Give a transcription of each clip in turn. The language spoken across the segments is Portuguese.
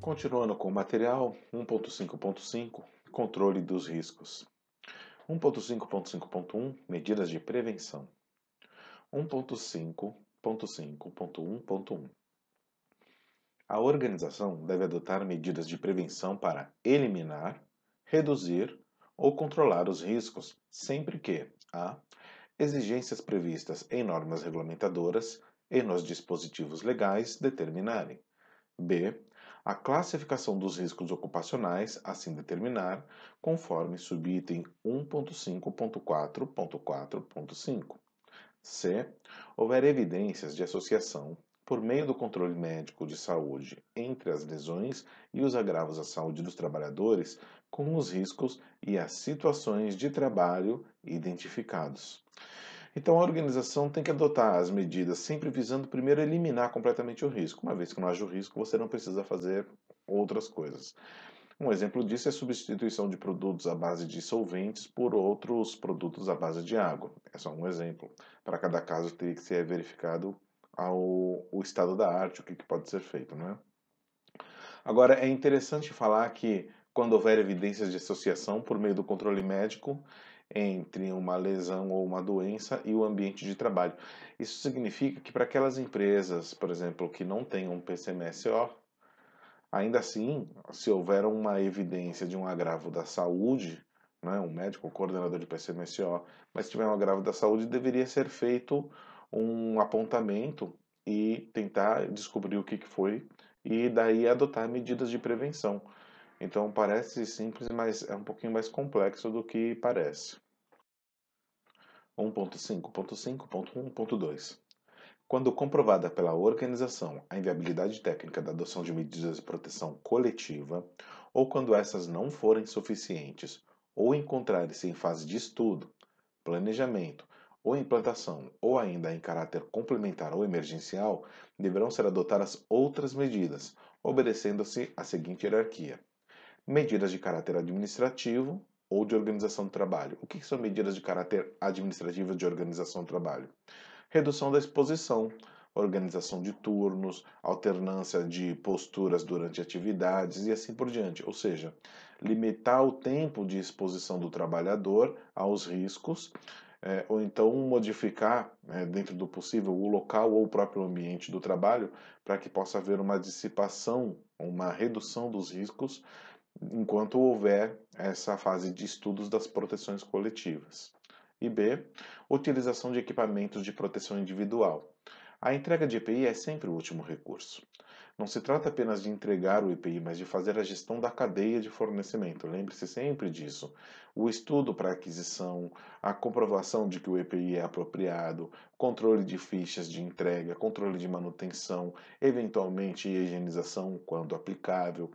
Continuando com o material, 1.5.5 Controle dos riscos. 1.5.5.1 Medidas de prevenção. 1.5.5.1.1 A organização deve adotar medidas de prevenção para eliminar, reduzir ou controlar os riscos, sempre que a. Exigências previstas em normas regulamentadoras e nos dispositivos legais determinarem. B. A classificação dos riscos ocupacionais, assim determinar, conforme subitem 1.5.4.4.5. C. Houver evidências de associação, por meio do controle médico de saúde, entre as lesões e os agravos à saúde dos trabalhadores, com os riscos e as situações de trabalho identificados. Então a organização tem que adotar as medidas sempre visando primeiro eliminar completamente o risco. Uma vez que não haja o risco, você não precisa fazer outras coisas. Um exemplo disso é a substituição de produtos à base de solventes por outros produtos à base de água. É só um exemplo. Para cada caso teria que ser verificado o estado da arte, o que pode ser feito, né? Agora é interessante falar que quando houver evidências de associação por meio do controle médico entre uma lesão ou uma doença e o ambiente de trabalho. Isso significa que para aquelas empresas, por exemplo, que não têm um PCMSO, ainda assim, se houver uma evidência de um agravo da saúde, né, um médico, um coordenador de PCMSO, mas se tiver um agravo da saúde, deveria ser feito um apontamento e tentar descobrir o que foi e daí adotar medidas de prevenção. Então parece simples, mas é um pouquinho mais complexo do que parece. 1.5.5.1.2 Quando comprovada pela organização a inviabilidade técnica da adoção de medidas de proteção coletiva, ou quando essas não forem suficientes, ou encontrarem-se em fase de estudo, planejamento ou implantação, ou ainda em caráter complementar ou emergencial, deverão ser adotadas outras medidas, obedecendo-se à seguinte hierarquia: medidas de caráter administrativo ou de organização do trabalho. O que são medidas de caráter administrativo de organização do trabalho? Redução da exposição, organização de turnos, alternância de posturas durante atividades e assim por diante. Ou seja, limitar o tempo de exposição do trabalhador aos riscos, ou então modificar, dentro do possível, o local ou o próprio ambiente do trabalho para que possa haver uma dissipação, uma redução dos riscos enquanto houver essa fase de estudos das proteções coletivas. E B, utilização de equipamentos de proteção individual. A entrega de EPI é sempre o último recurso. Não se trata apenas de entregar o EPI, mas de fazer a gestão da cadeia de fornecimento. Lembre-se sempre disso. O estudo para aquisição, a comprovação de que o EPI é apropriado, controle de fichas de entrega, controle de manutenção, eventualmente higienização quando aplicável,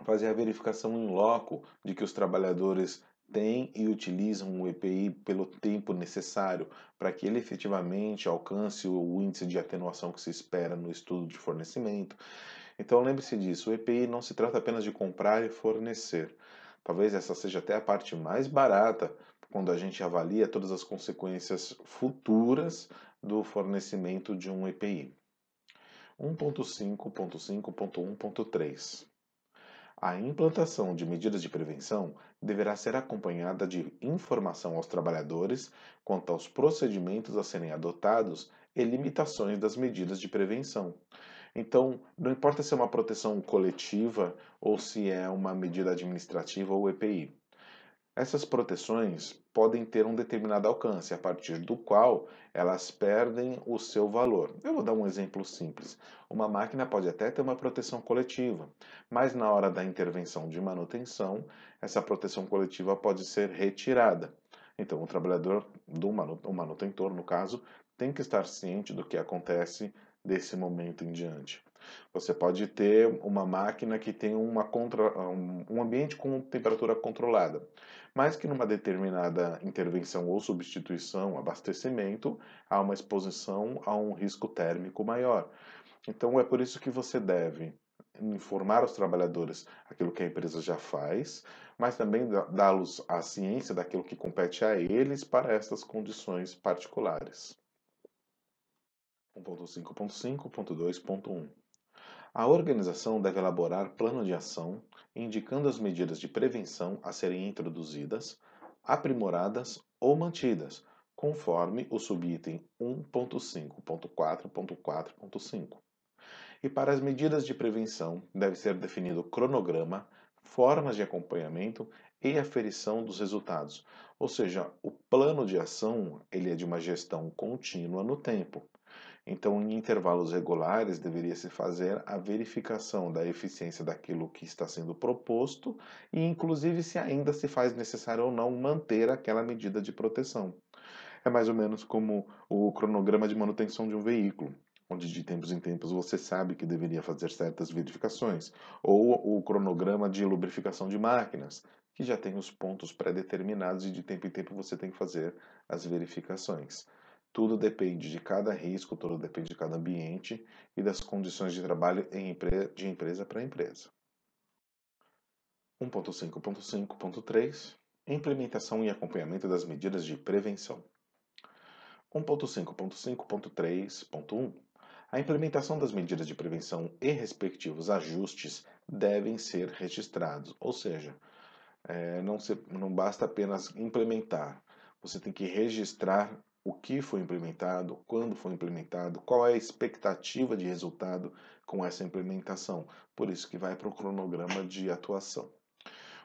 fazer a verificação em loco de que os trabalhadores têm e utilizam o EPI pelo tempo necessário para que ele efetivamente alcance o índice de atenuação que se espera no estudo de fornecimento. Então lembre-se disso, o EPI não se trata apenas de comprar e fornecer. Talvez essa seja até a parte mais barata quando a gente avalia todas as consequências futuras do fornecimento de um EPI. 1.5.5.1.3 A implantação de medidas de prevenção deverá ser acompanhada de informação aos trabalhadores quanto aos procedimentos a serem adotados e limitações das medidas de prevenção. Então, não importa se é uma proteção coletiva ou se é uma medida administrativa ou EPI. Essas proteções podem ter um determinado alcance, a partir do qual elas perdem o seu valor. Eu vou dar um exemplo simples. Uma máquina pode até ter uma proteção coletiva, mas na hora da intervenção de manutenção, essa proteção coletiva pode ser retirada. Então, o trabalhador, o manutentor, no caso, tem que estar ciente do que acontece desse momento em diante. Você pode ter uma máquina que tem um ambiente com temperatura controlada, mas que numa determinada intervenção ou substituição, abastecimento, há uma exposição a um risco térmico maior. Então é por isso que você deve informar os trabalhadores aquilo que a empresa já faz, mas também dá-los a ciência daquilo que compete a eles para estas condições particulares. 1.5.5.2.1 A organização deve elaborar plano de ação, indicando as medidas de prevenção a serem introduzidas, aprimoradas ou mantidas, conforme o subitem 1.5.4.4.5. E para as medidas de prevenção, deve ser definido cronograma, formas de acompanhamento e aferição dos resultados. Ou seja, o plano de ação ele é de uma gestão contínua no tempo. Então, em intervalos regulares, deveria se fazer a verificação da eficiência daquilo que está sendo proposto e, inclusive, se ainda se faz necessário ou não manter aquela medida de proteção. É mais ou menos como o cronograma de manutenção de um veículo, onde de tempos em tempos você sabe que deveria fazer certas verificações, ou o cronograma de lubrificação de máquinas, que já tem os pontos pré-determinados e de tempo em tempo você tem que fazer as verificações. Tudo depende de cada risco, tudo depende de cada ambiente e das condições de trabalho de empresa para empresa. 1.5.5.3 Implementação e acompanhamento das medidas de prevenção. 1.5.5.3.1 A implementação das medidas de prevenção e respectivos ajustes devem ser registrados, ou seja, não basta apenas implementar, você tem que registrar o que foi implementado, quando foi implementado, qual é a expectativa de resultado com essa implementação. Por isso que vai para o cronograma de atuação.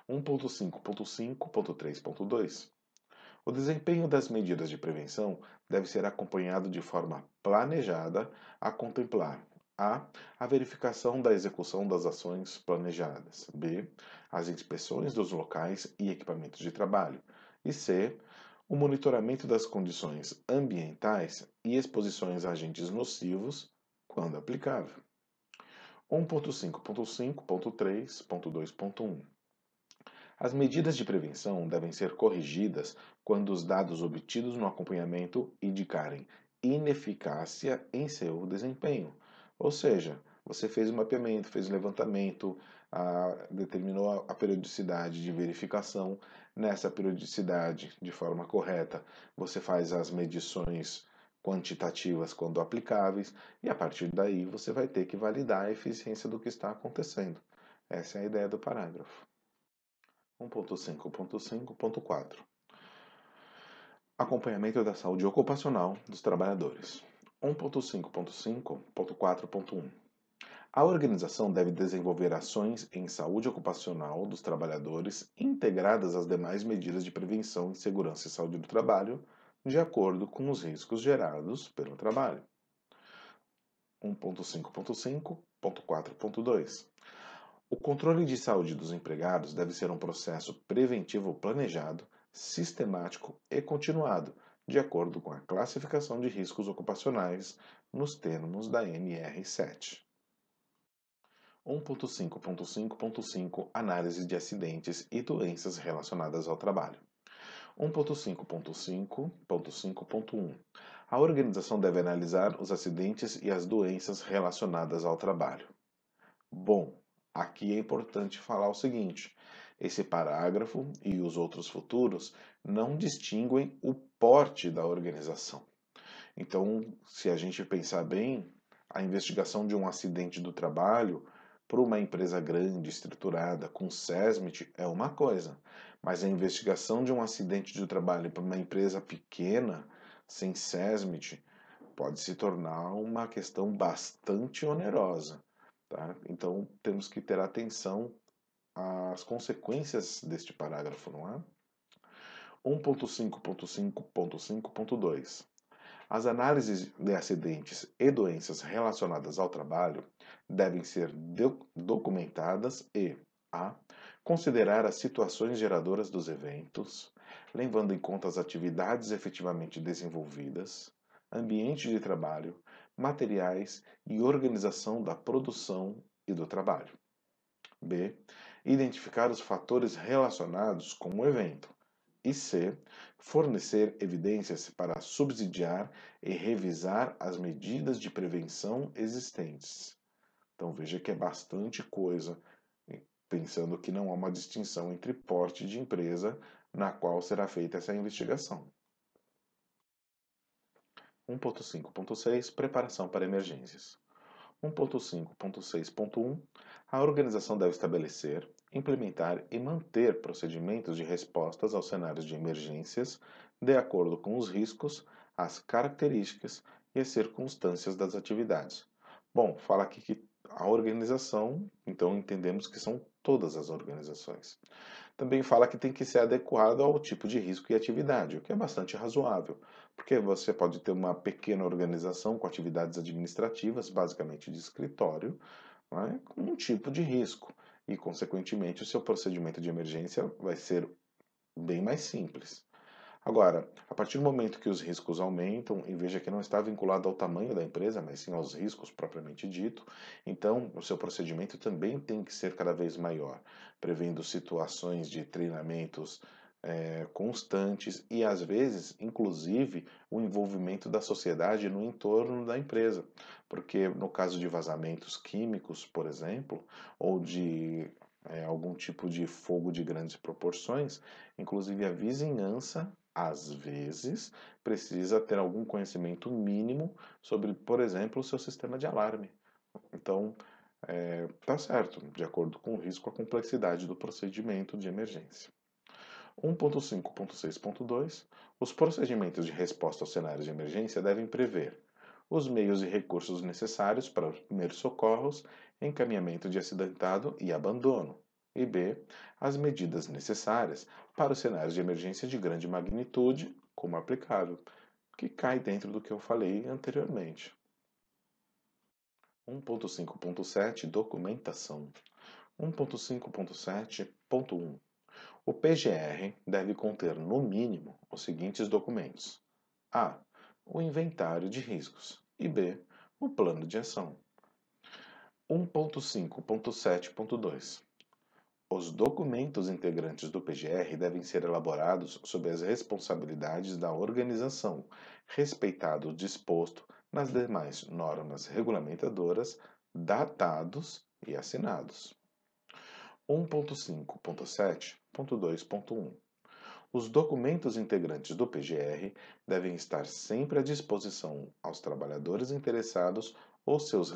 1.5.5.3.2 O desempenho das medidas de prevenção deve ser acompanhado de forma planejada a contemplar a. A verificação da execução das ações planejadas. B. As inspeções dos locais e equipamentos de trabalho. E C. O monitoramento das condições ambientais e exposições a agentes nocivos, quando aplicável. 1.5.5.3.2.1 As medidas de prevenção devem ser corrigidas quando os dados obtidos no acompanhamento indicarem ineficácia em seu desempenho. Ou seja, você fez o mapeamento, fez o levantamento, determinou a periodicidade de verificação. Nessa periodicidade, de forma correta, você faz as medições quantitativas quando aplicáveis e a partir daí você vai ter que validar a eficiência do que está acontecendo. Essa é a ideia do parágrafo. 1.5.5.4 Acompanhamento da saúde ocupacional dos trabalhadores. 1.5.5.4.1 A organização deve desenvolver ações em saúde ocupacional dos trabalhadores integradas às demais medidas de prevenção de segurança e saúde do trabalho, de acordo com os riscos gerados pelo trabalho. 1.5.5.4.2 O controle de saúde dos empregados deve ser um processo preventivo planejado, sistemático e continuado, de acordo com a classificação de riscos ocupacionais nos termos da NR7. 1.5.5.5 Análise de acidentes e doenças relacionadas ao trabalho. 1.5.5.5.1 A organização deve analisar os acidentes e as doenças relacionadas ao trabalho. Bom, aqui é importante falar o seguinte: esse parágrafo e os outros futuros não distinguem o porte da organização. Então, se a gente pensar bem, a investigação de um acidente do trabalho para uma empresa grande, estruturada, com SESMIT é uma coisa, mas a investigação de um acidente do trabalho para uma empresa pequena, sem SESMIT, pode se tornar uma questão bastante onerosa. Tá? Então, temos que ter atenção às consequências deste parágrafo, não é? 1.5.5.5.2 As análises de acidentes e doenças relacionadas ao trabalho devem ser documentadas e a. Considerar as situações geradoras dos eventos, levando em conta as atividades efetivamente desenvolvidas, ambiente de trabalho, materiais e organização da produção e do trabalho. B. Identificar os fatores relacionados com o evento. E C. Fornecer evidências para subsidiar e revisar as medidas de prevenção existentes. Então veja que é bastante coisa, pensando que não há uma distinção entre porte de empresa na qual será feita essa investigação. 1.5.6 Preparação para emergências. 1.5.6.1 A organização deve estabelecer, implementar e manter procedimentos de respostas aos cenários de emergências de acordo com os riscos, as características e as circunstâncias das atividades. Bom, fala aqui que a organização, então entendemos que são todas as organizações. Também fala que tem que ser adequado ao tipo de risco e atividade, o que é bastante razoável, porque você pode ter uma pequena organização com atividades administrativas, basicamente de escritório, né, com um tipo de risco, e, consequentemente, o seu procedimento de emergência vai ser bem mais simples. Agora, a partir do momento que os riscos aumentam, e veja que não está vinculado ao tamanho da empresa, mas sim aos riscos propriamente dito, então o seu procedimento também tem que ser cada vez maior, prevendo situações de treinamentos constantes e, às vezes, inclusive, o envolvimento da sociedade no entorno da empresa. Porque no caso de vazamentos químicos, por exemplo, ou de algum tipo de fogo de grandes proporções, inclusive a vizinhança às vezes, precisa ter algum conhecimento mínimo sobre, por exemplo, o seu sistema de alarme. Então, tá certo, de acordo com o risco, a complexidade do procedimento de emergência. 1.5.6.2 Os procedimentos de resposta aos cenários de emergência devem prever os meios e recursos necessários para os primeiros socorros, encaminhamento de acidentado e abandono. E B. As medidas necessárias para os cenários de emergência de grande magnitude, como aplicável, que cai dentro do que eu falei anteriormente. 1.5.7 Documentação. 1.5.7.1 O PGR deve conter, no mínimo, os seguintes documentos: A. O inventário de riscos. E B. O plano de ação. 1.5.7.2 Os documentos integrantes do PGR devem ser elaborados sob as responsabilidades da organização, respeitado o disposto nas demais normas regulamentadoras, datados e assinados. 1.5.7.2.1 Os documentos integrantes do PGR devem estar sempre à disposição aos trabalhadores interessados ou seus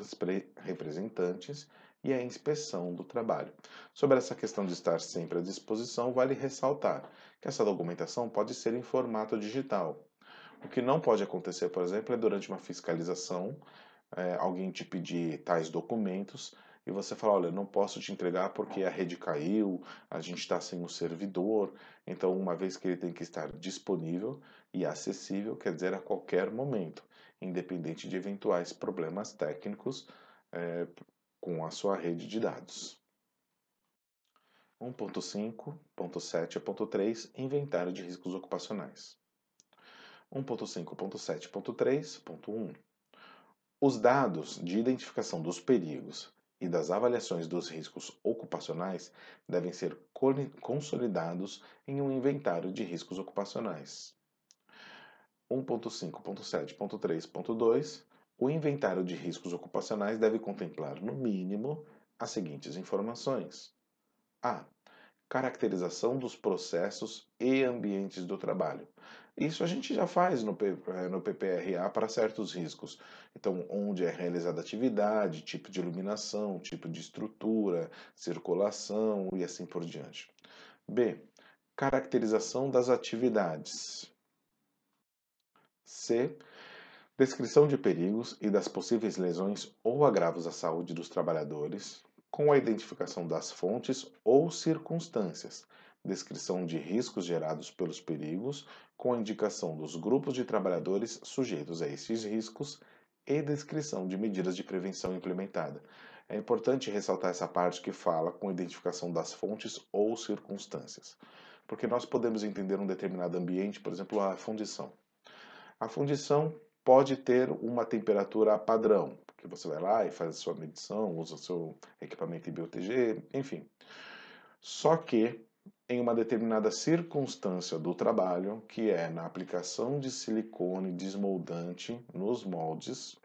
representantes e à inspeção do trabalho. Sobre essa questão de estar sempre à disposição, vale ressaltar que essa documentação pode ser em formato digital. O que não pode acontecer, por exemplo, é durante uma fiscalização, alguém te pedir tais documentos e você falar, olha, não posso te entregar porque a rede caiu, a gente está sem o servidor. Então, uma vez que ele tem que estar disponível e acessível, quer dizer, a qualquer momento, independente de eventuais problemas técnicos com a sua rede de dados. 1.5.7.3 Inventário de riscos ocupacionais. 1.5.7.3.1 Os dados de identificação dos perigos e das avaliações dos riscos ocupacionais devem ser consolidados em um inventário de riscos ocupacionais. 1.5.7.3.2 O inventário de riscos ocupacionais deve contemplar, no mínimo, as seguintes informações: A. Caracterização dos processos e ambientes do trabalho. Isso a gente já faz no PPRA para certos riscos. Então, onde é realizada a atividade, tipo de iluminação, tipo de estrutura, circulação e assim por diante. B. Caracterização das atividades. C. Descrição de perigos e das possíveis lesões ou agravos à saúde dos trabalhadores, com a identificação das fontes ou circunstâncias, descrição de riscos gerados pelos perigos, com a indicação dos grupos de trabalhadores sujeitos a esses riscos e descrição de medidas de prevenção implementada. É importante ressaltar essa parte que fala com a identificação das fontes ou circunstâncias, porque nós podemos entender um determinado ambiente, por exemplo, a fundição. A fundição pode ter uma temperatura padrão, porque você vai lá e faz a sua medição, usa o seu equipamento IBUTG, enfim. Só que em uma determinada circunstância do trabalho, que é na aplicação de silicone desmoldante nos moldes,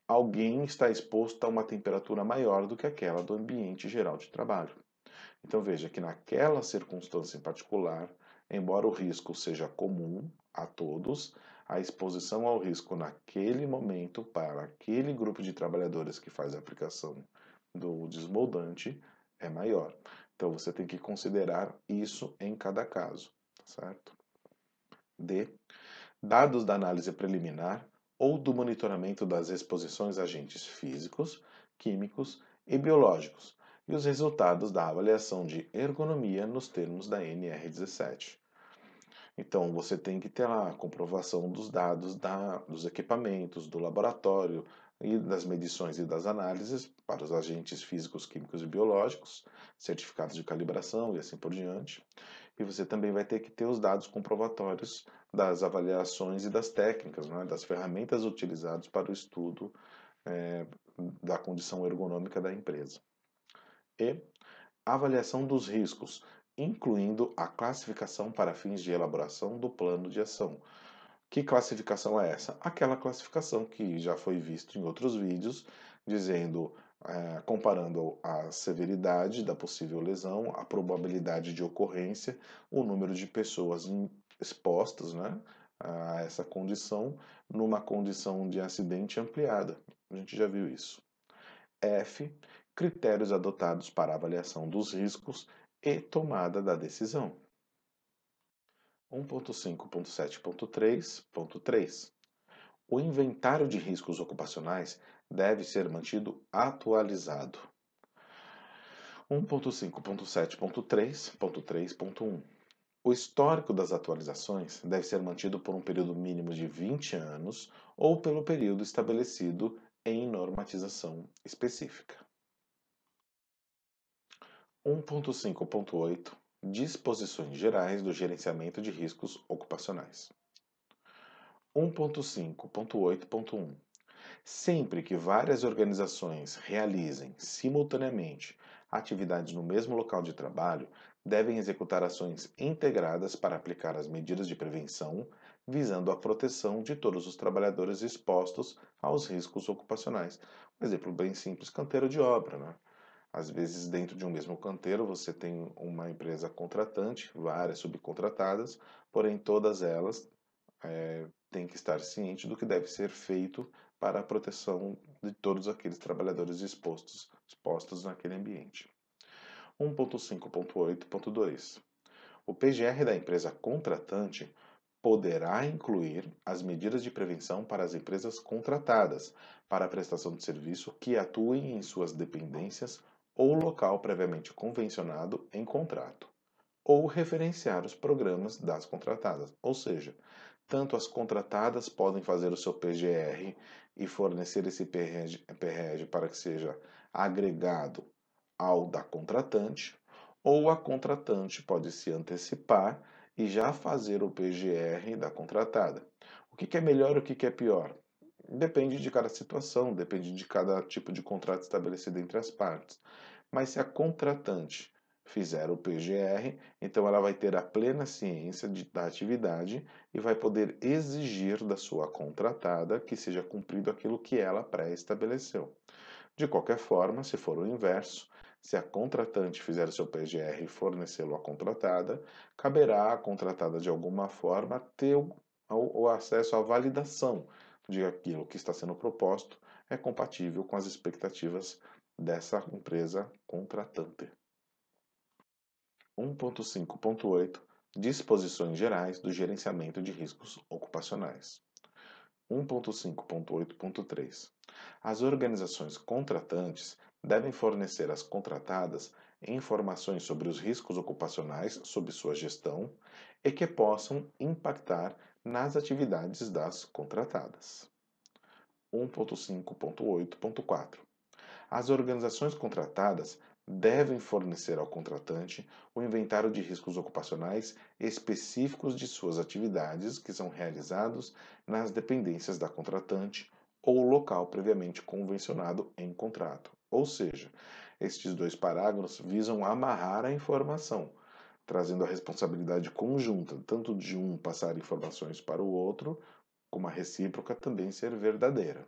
alguém está exposto a uma temperatura maior do que aquela do ambiente geral de trabalho. Então veja que naquela circunstância em particular, embora o risco seja comum a todos, a exposição ao risco naquele momento para aquele grupo de trabalhadores que faz a aplicação do desmoldante é maior. Então você tem que considerar isso em cada caso, certo? D. Dados da análise preliminar ou do monitoramento das exposições a agentes físicos, químicos e biológicos e os resultados da avaliação de ergonomia nos termos da NR17. Então, você tem que ter lá a comprovação dos dados dos equipamentos, do laboratório e das medições e das análises para os agentes físicos, químicos e biológicos, certificados de calibração e assim por diante. E você também vai ter que ter os dados comprovatórios das avaliações e das técnicas, né, das ferramentas utilizadas para o estudo é, da condição ergonômica da empresa. E avaliação dos riscos, incluindo a classificação para fins de elaboração do plano de ação. Que classificação é essa? Aquela classificação que já foi visto em outros vídeos, dizendo, comparando a severidade da possível lesão, a probabilidade de ocorrência, o número de pessoas expostas, né, a essa condição, numa condição de acidente ampliada. A gente já viu isso. F. Critérios adotados para avaliação dos riscos e tomada da decisão. 1.5.7.3.3. O inventário de riscos ocupacionais deve ser mantido atualizado. 1.5.7.3.3.1. O histórico das atualizações deve ser mantido por um período mínimo de 20 anos ou pelo período estabelecido em normatização específica. 1.5.8 Disposições gerais do gerenciamento de riscos ocupacionais. 1.5.8.1 Sempre que várias organizações realizem simultaneamente atividades no mesmo local de trabalho, devem executar ações integradas para aplicar as medidas de prevenção, visando a proteção de todos os trabalhadores expostos aos riscos ocupacionais. Um exemplo bem simples, canteiro de obra, né? Às vezes, dentro de um mesmo canteiro, você tem uma empresa contratante, várias subcontratadas, porém todas elas têm que estar cientes do que deve ser feito para a proteção de todos aqueles trabalhadores expostos naquele ambiente. 1.5.8.2 O PGR da empresa contratante poderá incluir as medidas de prevenção para as empresas contratadas para a prestação de serviço que atuem em suas dependências ou local previamente convencionado em contrato, ou referenciar os programas das contratadas. Ou seja, tanto as contratadas podem fazer o seu PGR e fornecer esse PREG para que seja agregado ao da contratante, ou a contratante pode se antecipar e já fazer o PGR da contratada. O que é melhor e o que é pior? Depende de cada situação, depende de cada tipo de contrato estabelecido entre as partes. Mas se a contratante fizer o PGR, então ela vai ter a plena ciência da atividade e vai poder exigir da sua contratada que seja cumprido aquilo que ela pré-estabeleceu. De qualquer forma, se for o inverso, se a contratante fizer o seu PGR e fornecê-lo à contratada, caberá à contratada de alguma forma ter o acesso à validação de aquilo que está sendo proposto é compatível com as expectativas dessa empresa contratante. 1.5.8 Disposições gerais do gerenciamento de riscos ocupacionais. 1.5.8.3 As organizações contratantes devem fornecer às contratadas informações sobre os riscos ocupacionais sob sua gestão e que possam impactar nas atividades das contratadas. 1.5.8.4 As organizações contratadas devem fornecer ao contratante o inventário de riscos ocupacionais específicos de suas atividades que são realizados nas dependências da contratante ou local previamente convencionado em contrato. Ou seja, estes dois parágrafos visam amarrar a informação, trazendo a responsabilidade conjunta, tanto de um passar informações para o outro, como a recíproca também ser verdadeira.